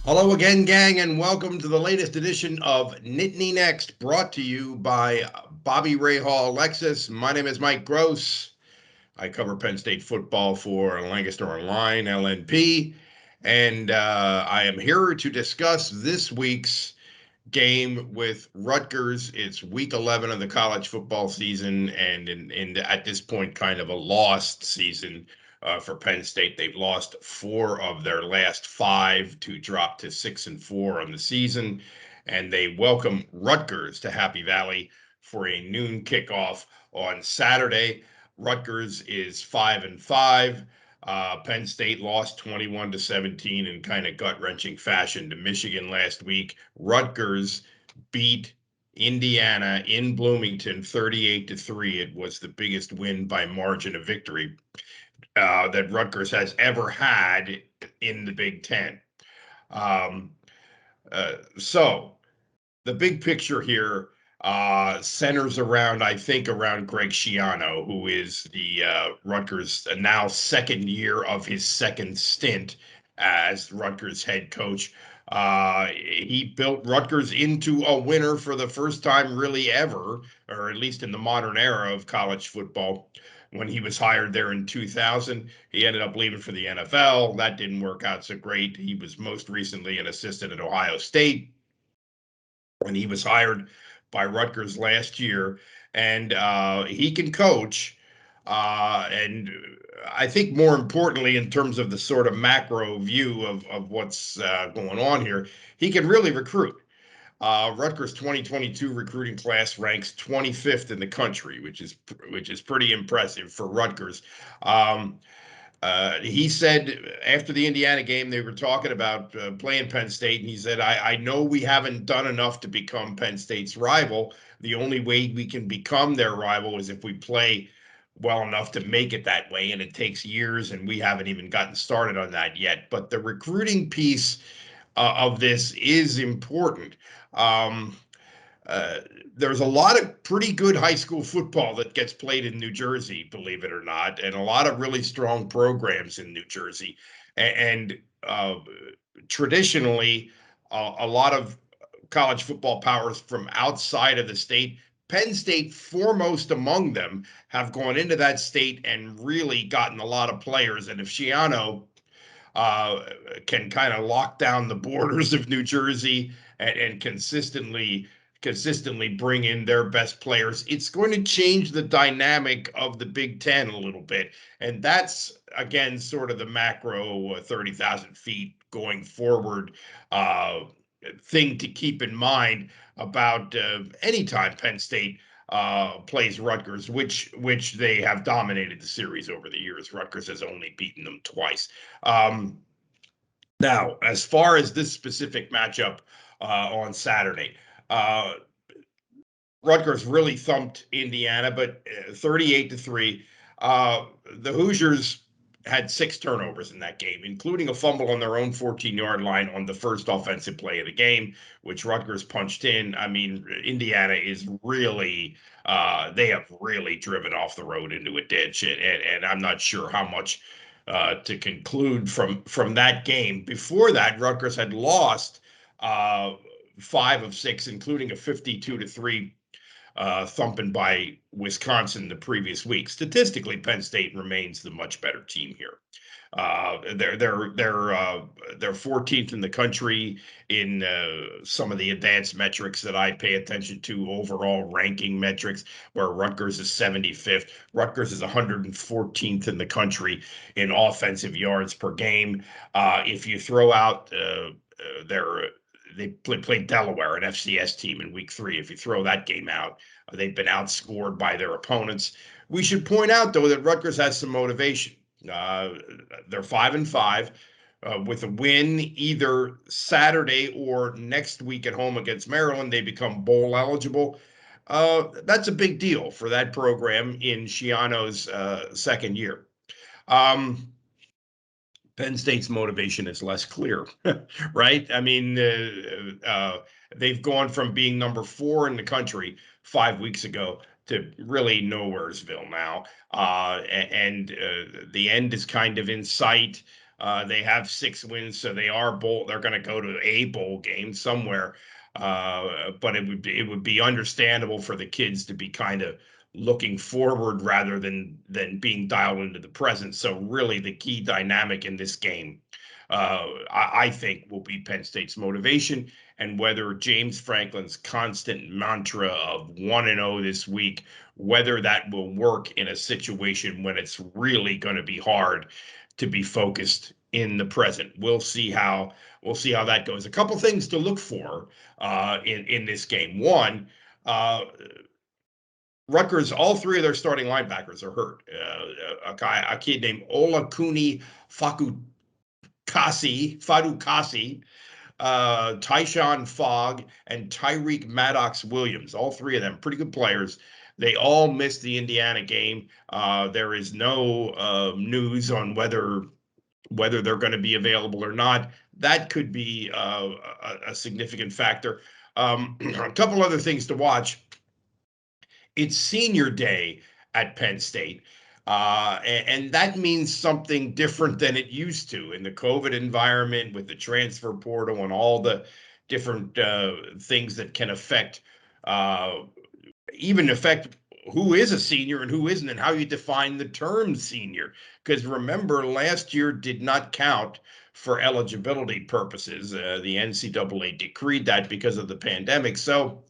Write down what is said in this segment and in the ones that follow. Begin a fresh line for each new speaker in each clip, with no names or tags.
Hello again, gang, and welcome to the latest edition of Nittany Next, brought to you by Bobby Ray Hall Lexus. My name is Mike Gross. I cover Penn State football for Lancaster Online, LNP, and I am here to discuss this week's game with Rutgers. It's week 11 of the college football season, and at this point, kind of a lost season for Penn State. They've lost four of their last five to drop to 6-4 on the season, and they welcome Rutgers to Happy Valley for a noon kickoff on Saturday. Rutgers is 5-5. Penn State lost 21-17 in kind of gut-wrenching fashion to Michigan last week. Rutgers beat Indiana in Bloomington 38-3. It was the biggest win by margin of victory that Rutgers has ever had in the Big Ten. Um, so the big picture here centers around, I think, around Greg Schiano, who is the Rutgers now second year of his second stint as Rutgers head coach. He built Rutgers into a winner for the first time, really ever, or at least in the modern era of college football. When he was hired there in 2000, he ended up leaving for the NFL. That didn't work out so great. He was most recently an assistant at Ohio State when he was hired by Rutgers last year, and he can coach. And I think more importantly, in terms of the sort of macro view of what's going on here, he can really recruit. Rutgers 2022 recruiting class ranks 25th in the country, which is pretty impressive for Rutgers. Um, he said after the Indiana game, they were talking about playing Penn State, and he said, I know we haven't done enough to become Penn State's rival. The only way we can become their rival is if we play well enough to make it that way, and it takes years, and we haven't even gotten started on that yet. But the recruiting piece of this is important. Um, uh, there's a lot of pretty good high school football that gets played in New Jersey, believe it or not, and a lot of really strong programs in New Jersey. And traditionally, a lot of college football powers from outside of the state, Penn State foremost among them, have gone into that state and really gotten a lot of players. And if Schiano uh, can kind of lock down the borders of New Jersey and consistently bring in their best players, it's going to change the dynamic of the Big Ten a little bit. And that's, again, sort of the macro 30,000 feet going forward thing to keep in mind about anytime Penn State plays Rutgers, which they have dominated the series over the years. Rutgers has only beaten them twice. Um, Now, as far as this specific matchup on Saturday, uh, Rutgers really thumped Indiana, but 38-3. The Hoosiers had six turnovers in that game, including a fumble on their own 14-yard line on the first offensive play of the game, which Rutgers punched in. I mean, Indiana is really, they have really driven off the road into a ditch, and I'm not sure how much to conclude from that game. Before that, Rutgers had lost uh, five of six, including a 52-3 thumping by Wisconsin the previous week. Statistically, Penn State remains the much better team here. They're 14th in the country in some of the advanced metrics that I pay attention to, overall ranking metrics, where Rutgers is 75th. Rutgers is 114th in the country in offensive yards per game. If you throw out their they played Delaware, an FCS team, in week 3. If you throw that game out, they've been outscored by their opponents. We should point out, though, that Rutgers has some motivation. Uh, they're 5-5. With a win either Saturday or next week at home against Maryland, they become bowl eligible. That's a big deal for that program in Schiano's second year. Um, Penn State's motivation is less clear, right? I mean, they've gone from being number 4 in the country 5 weeks ago to really nowheresville now, and the end is kind of in sight. They have 6 wins, so they're going to go to a bowl game somewhere. But it would be understandable for the kids to be kind of looking forward rather than being dialed into the present. So really, the key dynamic in this game, I think, will be Penn State's motivation and whether James Franklin's constant mantra of 1-0 this week, whether that will work in a situation when it's really going to be hard to be focused in the present. We'll see how that goes. A couple things to look for in this game. One, Rutgers, all three of their starting linebackers are hurt. A kid named Olakuni Fadukasi, Tyshawn Fogg, and Tyreek Maddox-Williams. All three of them pretty good players. They all missed the Indiana game. There is no news on whether they're going to be available or not. That could be a significant factor. A couple other things to watch. It's senior day at Penn State. And that means something different than it used to in the COVID environment with the transfer portal and all the different things that can even affect who is a senior and who isn't, and how you define the term senior. Because remember, last year did not count for eligibility purposes. The NCAA decreed that because of the pandemic. So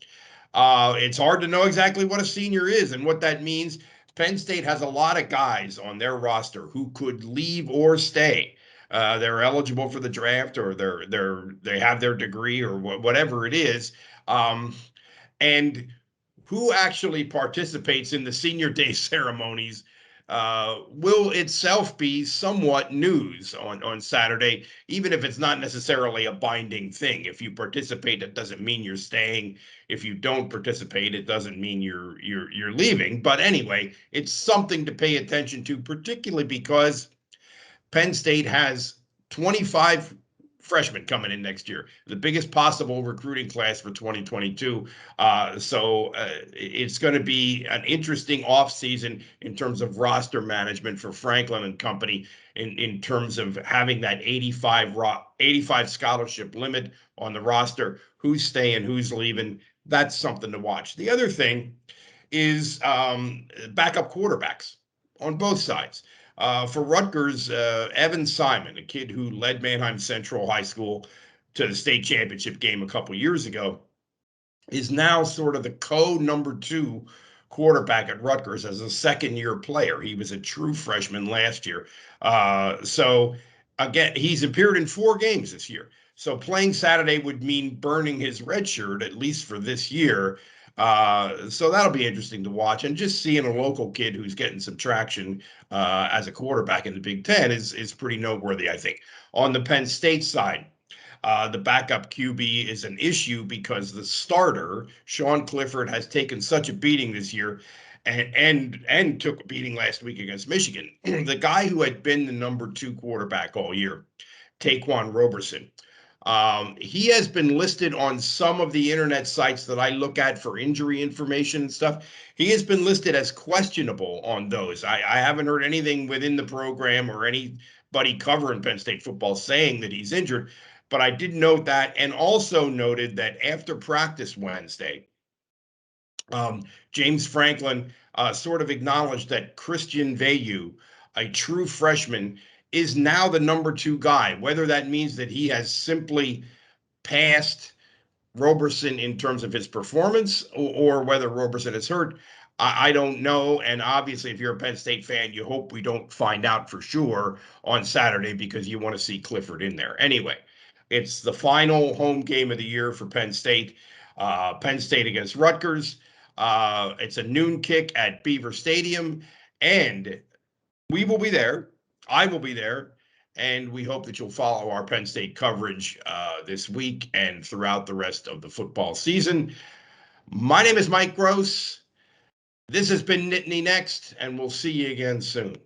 it's hard to know exactly what a senior is and what that means. Penn State has a lot of guys on their roster who could leave or stay. They're eligible for the draft, or they have their degree, or whatever it is. And who actually participates in the senior day ceremonies will itself be somewhat news on Saturday, even if it's not necessarily a binding thing. If you participate, it doesn't mean you're staying. If you don't participate, it doesn't mean you're leaving. But anyway, it's something to pay attention to, particularly because Penn State has 25 freshmen coming in next year, the biggest possible recruiting class for 2022. So it's going to be an interesting offseason in terms of roster management for Franklin and company, in terms of having that 85 scholarship limit on the roster, who's staying, who's leaving. That's something to watch. The other thing is backup quarterbacks on both sides. For Rutgers, Evan Simon, a kid who led Manheim Central High School to the state championship game a couple years ago, is now sort of the number 2 quarterback at Rutgers as a second-year player. He was a true freshman last year. So again, he's appeared in 4 games this year. So playing Saturday would mean burning his red shirt, at least for this year. So that'll be interesting to watch. And just seeing a local kid who's getting some traction as a quarterback in the Big Ten is pretty noteworthy, I think. On the Penn State side, the backup QB is an issue because the starter, Sean Clifford, has taken such a beating this year, and took a beating last week against Michigan. The guy who had been the number 2 quarterback all year, Taquan Roberson, he has been listed on some of the internet sites that I look at for injury information and stuff. He has been listed as questionable on those. I haven't heard anything within the program or anybody covering Penn State football saying that he's injured, but I did note that, and also noted that after practice Wednesday, James Franklin sort of acknowledged that Christian Veilleux, a true freshman, is now the number 2 guy. Whether that means that he has simply passed Roberson in terms of his performance, or whether Roberson is hurt, I don't know. And obviously, if you're a Penn State fan, you hope we don't find out for sure on Saturday, because you want to see Clifford in there. Anyway, it's the final home game of the year for Penn State. Penn State against Rutgers. It's a noon kick at Beaver Stadium, and we will be there. I will be there. And we hope that you'll follow our Penn State coverage this week and throughout the rest of the football season. My name is Mike Gross. This has been Nittany Next, and we'll see you again soon.